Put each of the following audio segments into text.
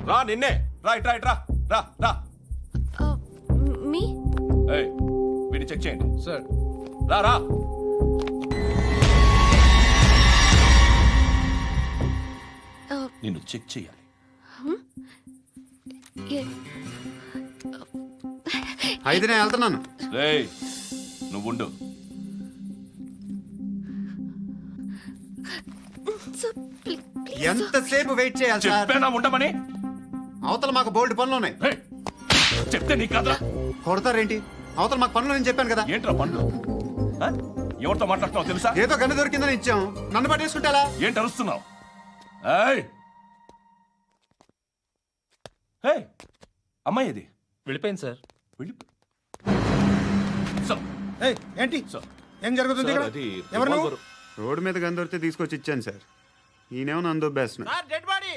రా నిన్నే రా ఇట్రా ఇట్రా రా రా మీ ఏయ్ వీడిని చెక్ చేయండి సార్. రా రా నిన్ను చెక్ చేయాలి. అయితే నేను వెళ్తున్నాను. రేయ్ నువ్వుండు. ఎంతసేపు వెయిట్ చేయాలి సార్? చెప్పేనా ఉండమని? అవతల మాకు బోల్డ్ పనులు ఉన్నాయి. రేయ్, చెప్తే నీకు కదా కొడతారేంటి? అవతల మాకు పనులు నేను చెప్పాను కదా. ఏంట్రా పండ్లు? ఆ? ఎవరితో మాట్లాడుతున్నావు తెలుసా? ఏదో గన్ను దొరికిందని ఇచ్చాం, నన్ను పట్టేసుకుంటా. ఏంటి అరుస్తున్నావు? ఏయ్ ఏయ్ అమ్మాయి ఇది వెళ్ళిపోయింది సార్. వెళ్ళి సార్ ఏంటి సార్ ఏం జరుగుతుంది ఇక్కడ? ఎవరు నువ్వు? రోడ్డు మీద గన్ను దొరికితే తీసుకొచ్చి ఇచ్చాను సార్. ఈయనేమో నన్ను దొబ్బేస్తున్నా. Dead body.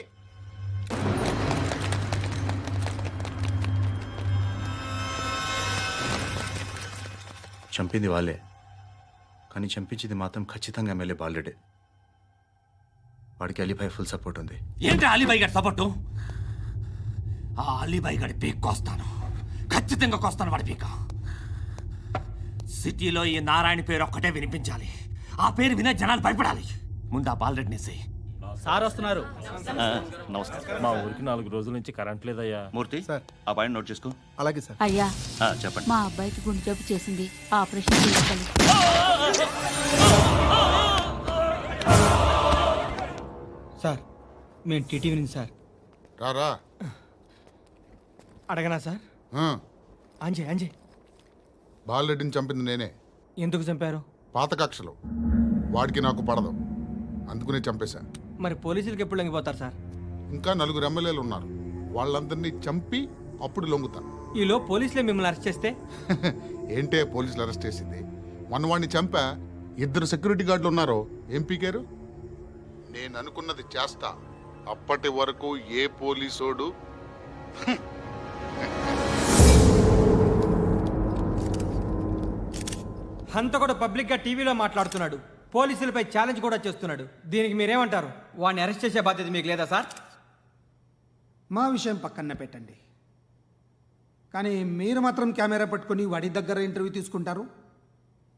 చంపింది వాళ్ళే, కానీ చంపించింది మాత్రం ఖచ్చితంగా ఎమ్మెల్యే బాలుడే. వాడికి అలీభాయ్ ఫుల్ సపోర్ట్ ఉంది. ఏంటి అలీబాయి గారి సపోర్టు? ఆ అలీబాయి గారి పీక్ కోస్తాను, ఖచ్చితంగా కోస్తాను వాడి పీక. సిటీలో ఈ నారాయణ పేరు ఒక్కటే వినిపించాలి. ఆ పేరు వినే జనాలు భయపడాలి. ముందు ఆ బాలరెడ్డి నేసి. సార్ వస్తున్నారు. నమస్కారం. మా ఊరికి 4 రోజుల నుంచి కరెంట్ లేదయ్యా. మూర్తి ఆ పాయింట్ నోట్ చేసుకో. అలాగే సార్. అయ్యా చెప్పండి. మా అబ్బాయికి గుండె జబ్బు చేసింది, ఆపరేషన్ చేయాలి. సార్ మేము టీటీవీ నుంచి సార్. రారా. అడగనా సార్? అంజే బాలరెడ్డిని చంపింది నేనే. ఎందుకు చంపారు? పాత కక్షలు. వాడికి నాకు పడదు, అందుకునే చంపేశా. మరి పోలీసులకి ఎప్పుడు లొంగిపోతారు సార్? ఇంకా 4 ఎమ్మెల్యేలు ఉన్నారు, వాళ్ళందరినీ చంపి అప్పుడు లొంగుతాను. ఈలో పోలీసులే మిమ్మల్ని అరెస్ట్ చేస్తే? ఏంటే పోలీసులు అరెస్ట్ చేసింది? వాడిని చంపా. 2 సెక్యూరిటీ గార్డులు ఉన్నారు, ఏం పీకారు? నేను అనుకున్నది చేస్తా. అప్పటి వరకు ఏ పోలీసోడు హంతకుడు పబ్లిక్ గా టీవీలో మాట్లాడుతున్నాడు, పోలీసులపై ఛాలెంజ్ కూడా చేస్తున్నాడు. దీనికి మీరేమంటారు? వాడిని అరెస్ట్ చేసే బాధ్యత మీకు లేదా సార్? మా విషయం పక్కన పెట్టండి, కానీ మీరు మాత్రం కెమెరా పట్టుకొని వాడి దగ్గర ఇంటర్వ్యూ తీసుకుంటారు,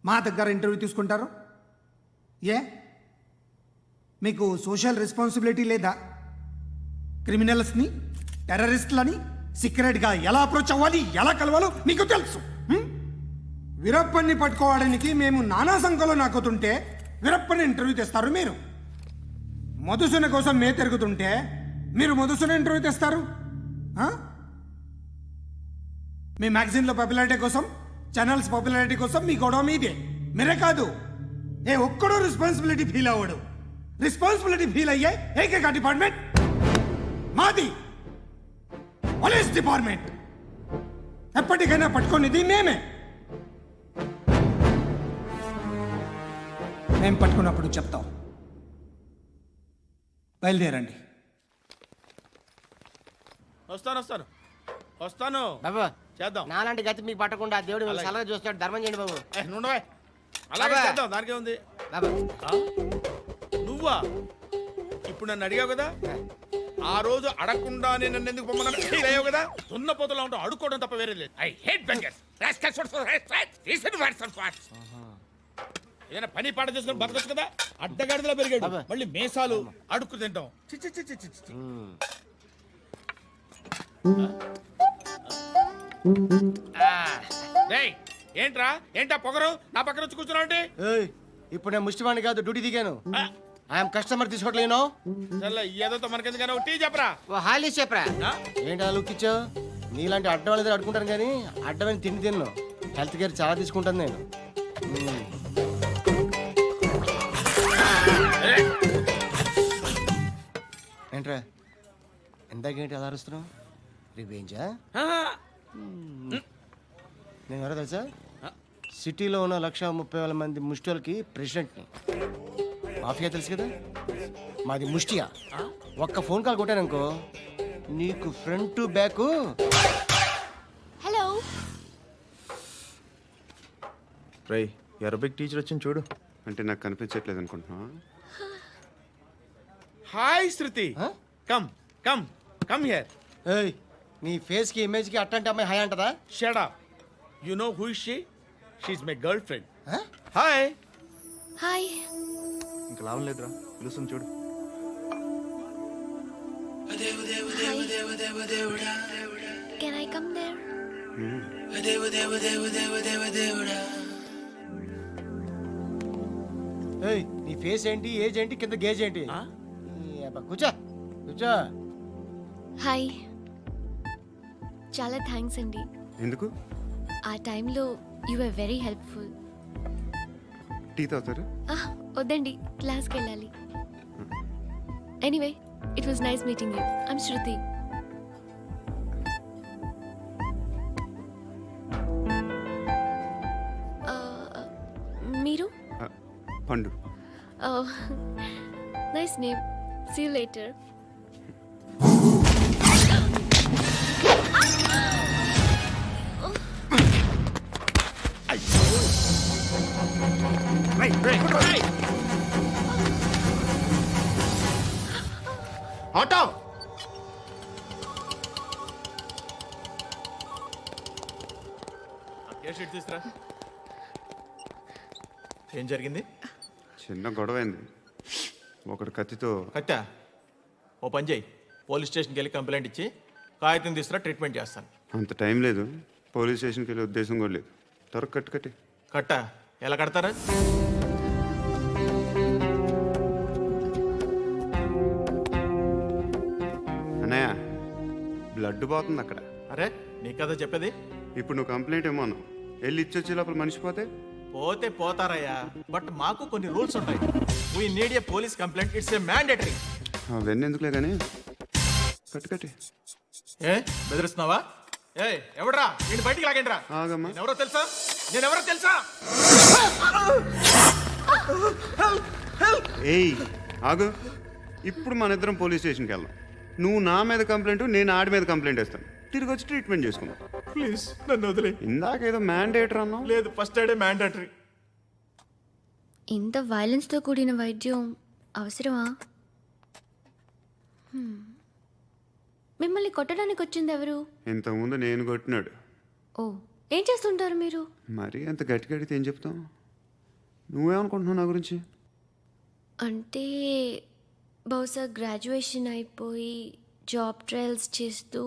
మా దగ్గర ఇంటర్వ్యూ తీసుకుంటారు. ఏ మీకు సోషల్ రెస్పాన్సిబిలిటీ లేదా? క్రిమినల్స్ని, టెర్రరిస్టులని సీక్రెట్గా ఎలా అప్రోచ్ అవ్వాలి, ఎలా కలవాలో మీకు తెలుసు. వీరప్పన్ని పట్టుకోవడానికి మేము నానా సంఖ్యలో నాకుతుంటే వీరప్పని ఇంటర్వ్యూ తెస్తారు మీరు. మధుసూన కోసం మే తిరుగుతుంటే మీరు మధుసూన ఇంటర్వ్యూ తెస్తారు. మీ మ్యాగజైన్లో పాపులారిటీ కోసం, ఛానల్స్ పాపులారిటీ కోసం మీ గొడవ మీదే. మీరే కాదు, ఏ ఒక్కడో రెస్పాన్సిబిలిటీ ఫీల్ అవ్వడు. రెస్పాన్సిబిలిటీ ఫీల్ అయ్యే ఏకైక డిపార్ట్మెంట్ మాది, పోలీస్ డిపార్ట్మెంట్. ఎప్పటికైనా పట్టుకునేది మేమే. మేము పట్టుకున్నప్పుడు చెప్తాం. బయలుదేరండి. వస్తాను బాబు చేద్దాం. నాలాంటి గతి మీకు పట్టకుండా దేవుడు మిమ్మల్ని సలహా చూస్తాడు. ధర్మం చేయండి బాబు. నుండవే, అలాగే బాబా. చేద్దాం, దానికే ఉంది. బాబు నువ్వా? ఇప్పుడు నన్ను అడిగావు కదా, ఆ రోజు అడగకుండా నేను నన్ను ఎందుకు పొమ్మన్నా ఫీల్ అయ్యావు కదా. సున్న పోతలో ఉంటావు, అడుక్కోవడం తప్ప వేరే లేదు. I hate bangers. ఏదైనా పని పాట చేసుకుని బతకొచ్చు కదా. అడ్డగాడిదలా పెరిగాడు, మళ్ళీ మేసాలు అడుక్కు తింటాం. చి చి చి చి చి చి. రేయ్, ఏంట్రా ఏంటా పొగరు నా పక్కన వచ్చి కూర్చున్నావు అంటే? ఇప్పుడు నేను ముష్టివాణి కాదు, డ్యూటీ దిగాను. ఐఎమ్ కస్టమర్ తీసుకోవట్లేను. ఏదో మనకెందుకైనా టీ చెప్పరా. హాలీస్ చెప్పరా. ఏంటి అలా లుక్ ఇచ్చావు? నీలాంటి అడ్డం వాళ్ళ దగ్గర అడుకుంటాను, కానీ అడ్డమైన తిండి తిన్ను. హెల్త్ కేర్ చాలా తీసుకుంటాను నేను. ఏంట్రా ఎందాకేంటి అలా అరుస్తున్నావు? రివేంజా? నేను ఎవరో తెలుసా? సిటీలో ఉన్న 130,000 మంది ముష్టిలకి ప్రెసిడెంట్ని. మాఫియా తెలుసు కదా, మాది ముష్టియా. ఒక్క ఫోన్ కాల్ కొట్టాననుకో, నీకు ఫ్రంట్ టు బ్యాక్. హలో రై అరబిక్ టీచర్ వచ్చింది చూడు. అంటే నాకు కనిపించట్లేదు అనుకుంటున్నా. Hi Shruti, come come come here. ఏయ్ నీ ఫేస్కి ఇమేజ్కి అట్టంటే అమ్మాయి హాయ్ అంటదా? Shut up. You know who is she? She is my girlfriend. Hi. Hi. ఇంకా లాభం లేదురా, పిలుస్తుంది చూడు. Can I come there? ఏయ్ నీ ఫేస్ ఏంటి, ఏజ్ ఏంటి, కింద గేజ్ ఏంటి? ఈ అబ్బా, కూర్చో కూర్చో. హాయ్. చాలా థ్యాంక్స్ అండి. ఎందుకు? ఆ టైంలో you are very helpful. Tea తాగుతారా? వద్దండి, క్లాస్కి వెళ్ళాలి. Anyway, it was nice meeting you. I'm Shruti. మీరు? Pandu. Nice name. See you later. Auto. ఏ షీట్ తీసురా. ఏం జరిగింది? చిన్న గొడవ అయింది. ఒకడు కత్తితో. కట్టా, ఓ పని చేయి, పోలీస్ స్టేషన్కి వెళ్ళి కంప్లైంట్ ఇచ్చి కాగితం తీసుకురా, ట్రీట్మెంట్ చేస్తాను. అంత టైం లేదు, పోలీస్ స్టేషన్కి వెళ్ళే ఉద్దేశం కూడా లేదు. త్వరగా కట్టి. కట్టా, ఎలా కడతారా? అన్నయ్య, బ్లడ్ పోతుంది అక్కడ. అరే నీ కదా చెప్పేది. ఇప్పుడు నువ్వు కంప్లైంట్ ఏమో అన్నావు. వెళ్ళి ఇచ్చొచ్చే లోపల మనిషి పోతే పోతే పోతారయ్యా, బట్ మాకు కొన్ని రూల్స్ ఉంటాయి. We need a police complaint, it's a mandatory. అవన్నీ ఎందుకులే కానీ కట్టి. ఏ బెదిరిస్తున్నావా? ఏ ఎవడ్రా నేను బయటికి లాగండి రా. ఆగమ్మా. నేనెవరో తెలుసా? ఏయ్ ఆగు. ఇప్పుడు మన ఇద్దరం పోలీస్ స్టేషన్కి వెళ్దాం. నువ్వు నా మీద కంప్లైంట్, నేను ఆడి మీద కంప్లైంట్ వేస్తాను. తిరిగి వచ్చి ట్రీట్మెంట్ చేసుకుందాం. ప్లీజ్ నన్ను వదిలే. ఇందాకేదో మ్యాండేటర్ అన్నావు. లేదు, ఫస్ట్ ఎయిడే మ్యాండేటరీ. ఇంత వైలెన్స్తో కూడిన వైద్యం అవసరమా? మిమ్మల్ని కొట్టడానికి వచ్చింది ఎవరు? ఇంతకుముందు నేను కొట్టినాడు. ఓ, ఏం చేస్తుంటారు మీరు? మరీ అంత గట్టి అడిగితే ఏం చెప్తావు? నువ్వేమనుకుంటున్నావు నా గురించి? అంటే బహుశా గ్రాడ్యుయేషన్ అయిపోయి జాబ్ ట్రయల్స్ చేస్తూ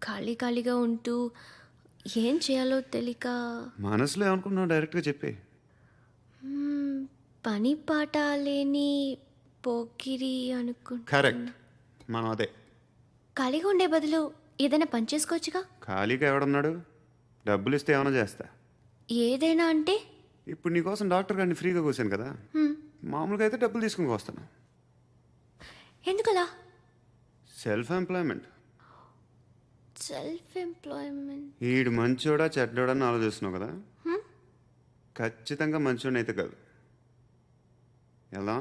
ఖాళీగా ఉంటూ ఏం చేయాలో తెలియక. మనసులో ఏమనుకుంటున్నావు డైరెక్ట్గా చెప్పే. పని పాట లేని పోకిరి అనుకుంటా. కరెక్ట్, మనం అదే. ఖాళీగా ఉండే బదులు ఏదైనా పని చేసుకోవచ్చుగా. ఖాళీగా ఎవడన్నాడు? డబ్బులు ఇస్తే ఏమైనా చేస్తా. ఏదైనా అంటే? ఇప్పుడు నీకోసం డాక్టర్ గారిని ఫ్రీగా కూర్చాను కదా, మామూలుగా అయితే డబ్బులు తీసుకుని వస్తాను. ఎందుకలా? Self employment. Self employment. ఈడు మంచోడా చెడ్డోడా అని ఆలోచిస్తున్నావు కదా. ఖచ్చితంగా మంచోడని అయితే కాదు. ఎలా?